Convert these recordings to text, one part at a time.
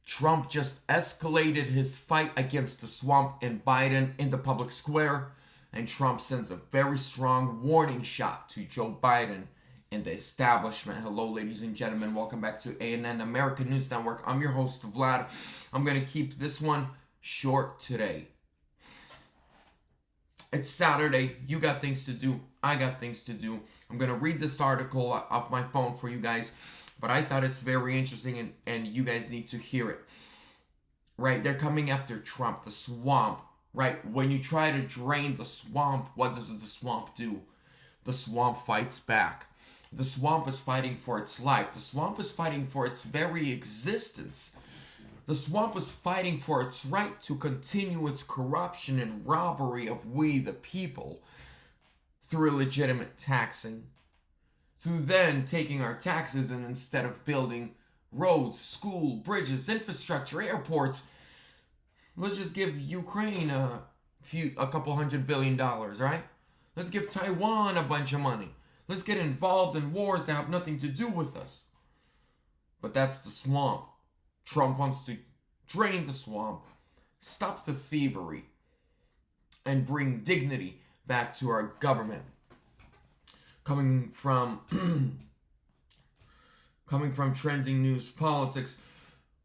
Trump just escalated his fight against the swamp and Biden in the public square, and Trump sends a very strong warning shot to Joe Biden and the establishment. Hello, ladies and gentlemen. Welcome back to ANN American News Network. I'm your host, Vlad. I'm going to keep this one short today. It's Saturday. You got things to do. I got things to do. I'm going to read this article off my phone for you guys, but I thought it's very interesting and you guys need to hear it. Right? They're coming after Trump, the swamp. Right? When you try to drain the swamp, what does the swamp do? The swamp fights back. The swamp is fighting for its life. The swamp is fighting for its very existence. The swamp is fighting for its right to continue its corruption and robbery of we the people through illegitimate taxing. Through then taking our taxes and instead of building roads, school, bridges, infrastructure, airports, let's just give Ukraine a couple $100 billion, right? Let's give Taiwan a bunch of money. Let's get involved in wars that have nothing to do with us. But that's the swamp. Trump wants to drain the swamp, stop the thievery, and bring dignity back to our government. Coming from Trending News Politics,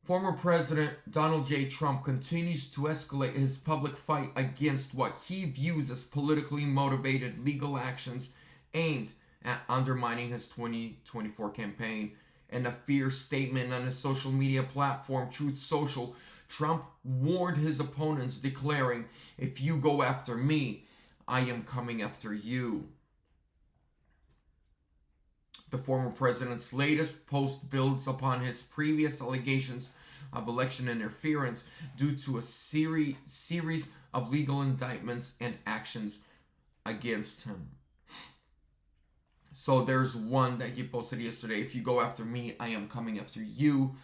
former President Donald J. Trump continues to escalate his public fight against what he views as politically motivated legal actions aimed at undermining his 2024 campaign. In a fierce statement on his social media platform, Truth Social, Trump warned his opponents, declaring, "If you go after me, I am coming after you." The former president's latest post builds upon his previous allegations of election interference due to a series of legal indictments and actions against him. So there's one that he posted yesterday. "If you go after me, I am coming after you."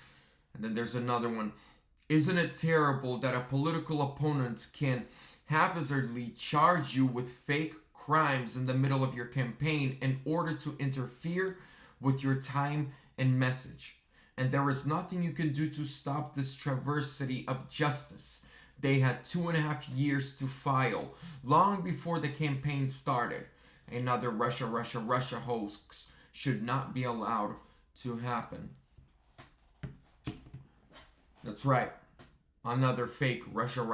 And then there's another one. "Isn't it terrible that a political opponent can haphazardly charge you with fake crimes in the middle of your campaign in order to interfere with your time and message? And there is nothing you can do to stop this travesty of justice. They had 2.5 years to file, long before the campaign started. Another Russia hoax should not be allowed to happen." That's right. Another fake Russia,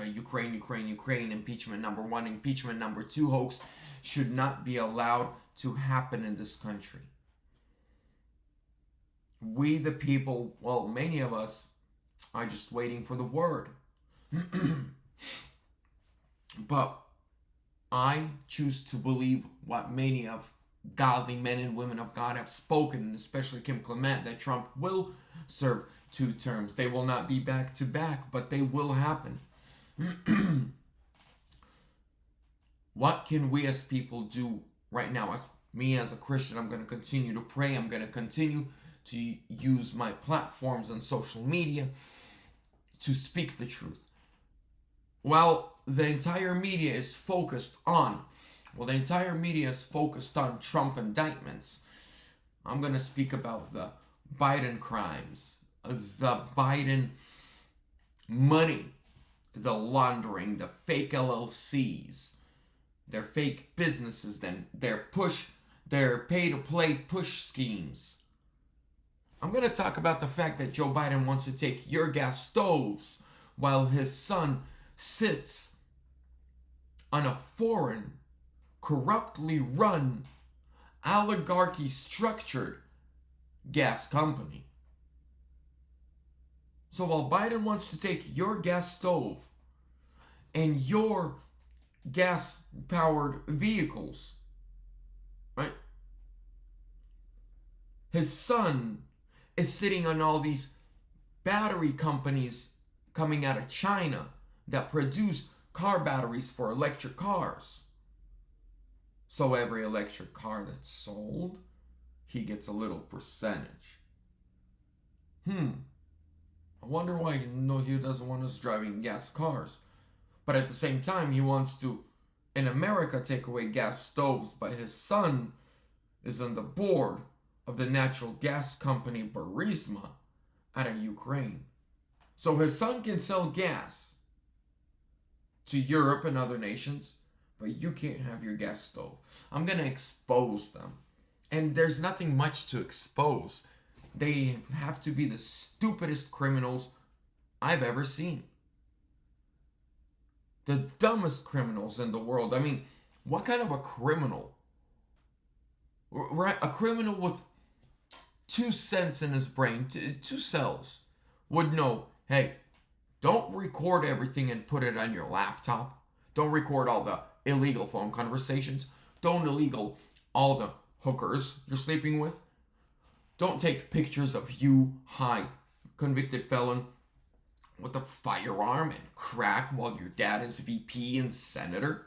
Ukraine, impeachment number 1, impeachment number 2 hoax should not be allowed to happen in this country. We the people, well, many of us are just waiting for the word. But I choose to believe what many of godly men and women of God have spoken, and especially Kim Clement, that Trump will serve 2 terms. They will not be back to back, but they will happen. What can we as people do right now? As a Christian, I'm going to continue to pray. I'm going to continue to use my platforms on social media to speak the truth. While the entire media is focused on Trump indictments, I'm going to speak about the Biden crimes, the Biden money, the laundering, the fake LLCs, their fake businesses, then their pay-to-play push schemes. I'm going to talk about the fact that Joe Biden wants to take your gas stoves while his son sits on a foreign, corruptly run, oligarchy-structured gas company. So while Biden wants to take your gas stove and your gas-powered vehicles, right? His son is sitting on all these battery companies coming out of China that produce car batteries for electric cars. So every electric car that's sold, he gets a little percentage. I wonder why he doesn't want us driving gas cars. But at the same time, he wants to, in America, take away gas stoves. But his son is on the board of the natural gas company Burisma out of Ukraine. So his son can sell gas to Europe and other nations, but you can't have your gas stove. I'm going to expose them. And there's nothing much to expose. They have to be the stupidest criminals I've ever seen. The dumbest criminals in the world. I mean, what kind of a criminal? Right? A criminal with 2 cents in his brain, 2 cells, would know, hey, don't record everything and put it on your laptop. Don't record all the illegal phone conversations. Don't illegal all the hookers you're sleeping with. Don't take pictures of you, high convicted felon, with a firearm and crack while your dad is VP and senator.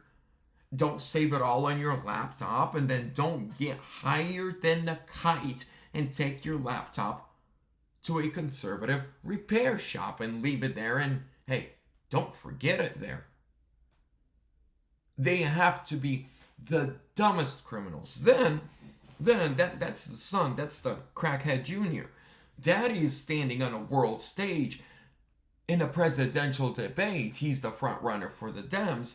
Don't save it all on your laptop, and then don't get higher than a kite and take your laptop to a conservative repair shop and leave it there, and hey, don't forget it there. They have to be the dumbest criminals. Then that's the son, that's the crackhead junior. Daddy is standing on a world stage in a presidential debate. He's the front runner for the Dems.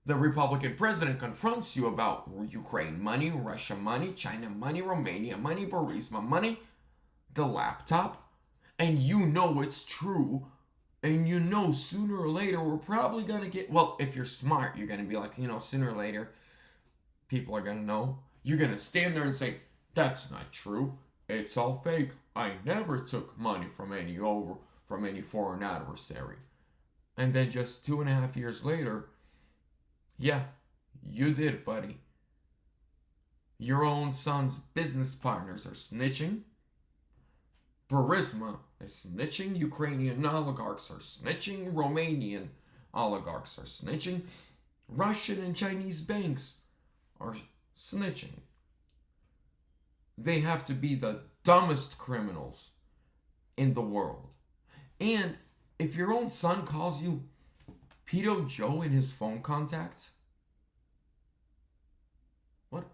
The Republican president confronts you about Ukraine money, Russia money, China money, Romania money, Burisma money, the laptop, and you know it's true, and you know sooner or later we're probably going to get, well, if you're smart, you're going to be like, sooner or later, people are going to know. You're going to stand there and say, that's not true. It's all fake. I never took money from any foreign adversary. And then just 2.5 years later, yeah, you did, buddy. Your own son's business partners are snitching. Burisma is snitching. Ukrainian oligarchs are snitching. Romanian oligarchs are snitching. Russian and Chinese banks are snitching. They have to be the dumbest criminals in the world. And if your own son calls you Pedo Joe in his phone contacts, what?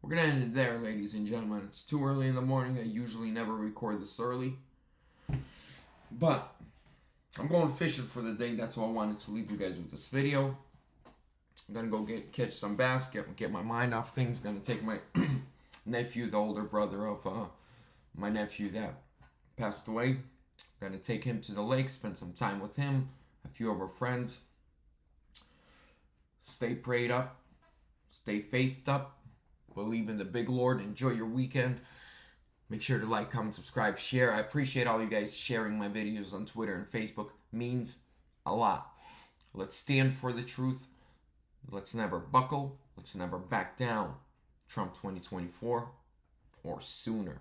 We're going to end it there, ladies and gentlemen. It's too early in the morning. I usually never record this early. But I'm going fishing for the day. That's why I wanted to leave you guys with this video. I'm going to go catch some bass, get my mind off things. Going to take my nephew, the older brother of my nephew that passed away. Going to take him to the lake, spend some time with him, a few of our friends. Stay prayed up. Stay faithed up. Believe in the big Lord. Enjoy your weekend. Make sure to like, comment, subscribe, share. I appreciate all you guys sharing my videos on Twitter and Facebook. Means a lot. Let's stand for the truth. Let's never buckle. Let's never back down. Trump 2024 or sooner.